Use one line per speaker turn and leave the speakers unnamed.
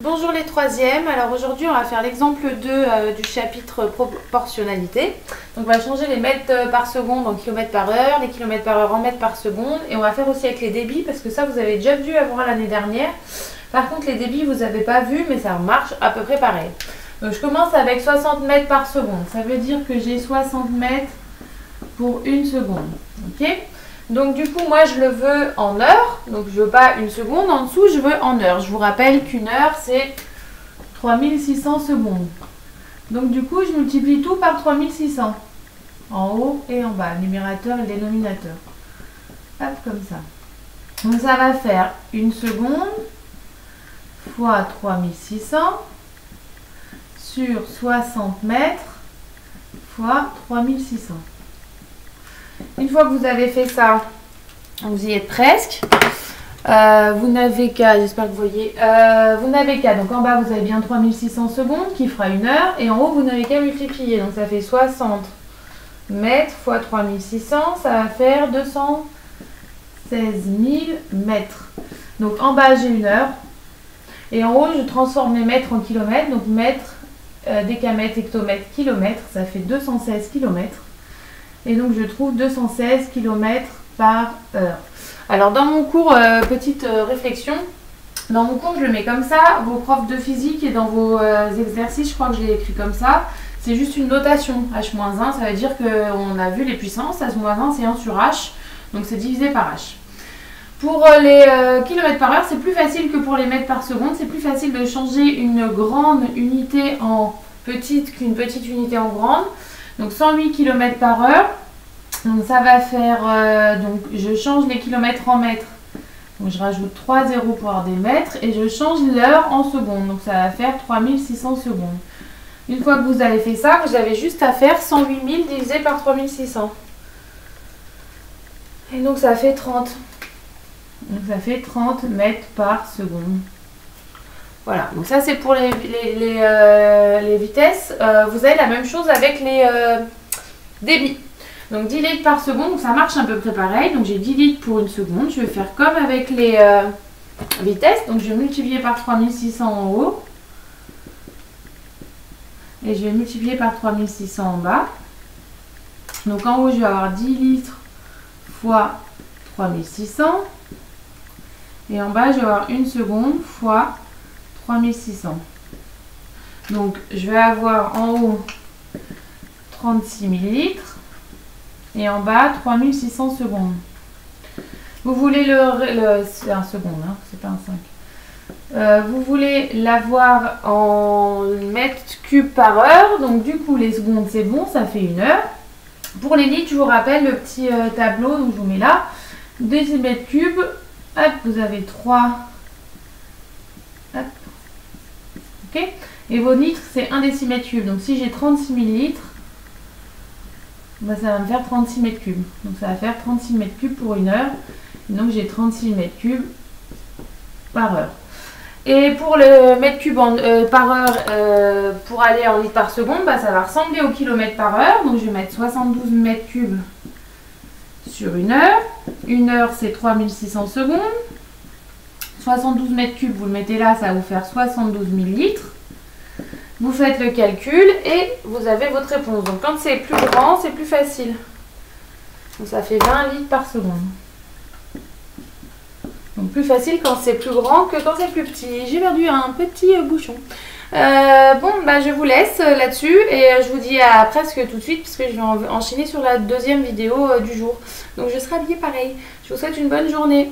Bonjour les troisièmes, alors aujourd'hui on va faire l'exemple 2 du chapitre proportionnalité. Donc on va changer les mètres par seconde en kilomètres par heure, les kilomètres par heure en mètres par seconde. Et on va faire aussi avec les débits parce que ça vous avez déjà dû avoir l'année dernière. Par contre les débits vous n'avez pas vu mais ça marche à peu près pareil. Donc je commence avec 60 mètres par seconde, ça veut dire que j'ai 60 mètres pour une seconde. Ok ? Donc du coup moi je le veux en heures, donc je veux pas une seconde, en dessous je veux en heures. Je vous rappelle qu'une heure c'est 3600 secondes. Donc du coup je multiplie tout par 3600, en haut et en bas, numérateur et dénominateur. Hop, comme ça. Donc ça va faire une seconde fois 3600 sur 60 mètres fois 3600. Une fois que vous avez fait ça, vous y êtes presque. Vous n'avez qu'à, j'espère que vous voyez, vous n'avez qu'à, donc en bas vous avez bien 3600 secondes qui fera une heure. Et en haut vous n'avez qu'à multiplier, donc ça fait 60 mètres fois 3600, ça va faire 216 000 mètres. Donc en bas j'ai une heure. Et en haut je transforme mes mètres en kilomètres, donc mètres, décamètres, hectomètres, kilomètres, ça fait 216 kilomètres. Et donc je trouve 216 km par heure. Alors dans mon cours, petite réflexion, dans mon cours je le mets comme ça, vos profs de physique et dans vos exercices, je crois que je l'ai écrit comme ça, c'est juste une notation, h-1, ça veut dire qu'on a vu les puissances, h-1 c'est 1 sur h, donc c'est divisé par h. Pour les kilomètres par heure, c'est plus facile que pour les mètres par seconde, c'est plus facile de changer une grande unité en petite qu'une petite unité en grande. Donc 108 km par heure, donc ça va faire, donc je change les kilomètres en mètres, donc je rajoute 3 zéros pour avoir des mètres et je change l'heure en secondes, donc ça va faire 3600 secondes. Une fois que vous avez fait ça, vous avez juste à faire 108 000 divisé par 3600. Et donc ça fait 30. Donc ça fait 30 mètres par seconde. Voilà, donc ça c'est pour les vitesses. Vous avez la même chose avec les débits. Donc 10 litres par seconde, donc ça marche à peu près pareil. Donc j'ai 10 litres pour une seconde. Je vais faire comme avec les vitesses. Donc je vais multiplier par 3600 en haut. Et je vais multiplier par 3600 en bas. Donc en haut je vais avoir 10 litres fois 3600. Et en bas je vais avoir une seconde fois 3600. Donc je vais avoir en haut 36 millilitres et en bas 3600 secondes. Vous voulez c'est un seconde, hein, c'est pas un 5. Vous voulez l'avoir en mètres cubes par heure, donc du coup les secondes c'est bon, ça fait une heure. Pour les litres, je vous rappelle le petit tableau, donc je vous mets là, décimètres cubes, hop, vous avez 3, hop. Ok, et vos litres c'est 1 décimètre cube. Donc si j'ai 36 millilitres, bah, ça va me faire 36 mètres cubes. Donc ça va faire 36 mètres cubes pour une heure. Et donc j'ai 36 mètres cubes par heure. Et pour le mètre cube par heure, pour aller en litres par seconde, bah, ça va ressembler au kilomètre par heure. Donc je vais mettre 72 mètres cubes sur une heure. Une heure c'est 3600 secondes. 72 mètres cubes, vous le mettez là, ça va vous faire 72 000 litres. Vous faites le calcul et vous avez votre réponse. Donc quand c'est plus grand, c'est plus facile. Donc ça fait 20 litres par seconde. Donc plus facile quand c'est plus grand que quand c'est plus petit. J'ai perdu un petit bouchon. Bon, bah, je vous laisse là-dessus et je vous dis à presque tout de suite puisque je vais enchaîner sur la deuxième vidéo du jour. Donc je serai habillée pareil. Je vous souhaite une bonne journée.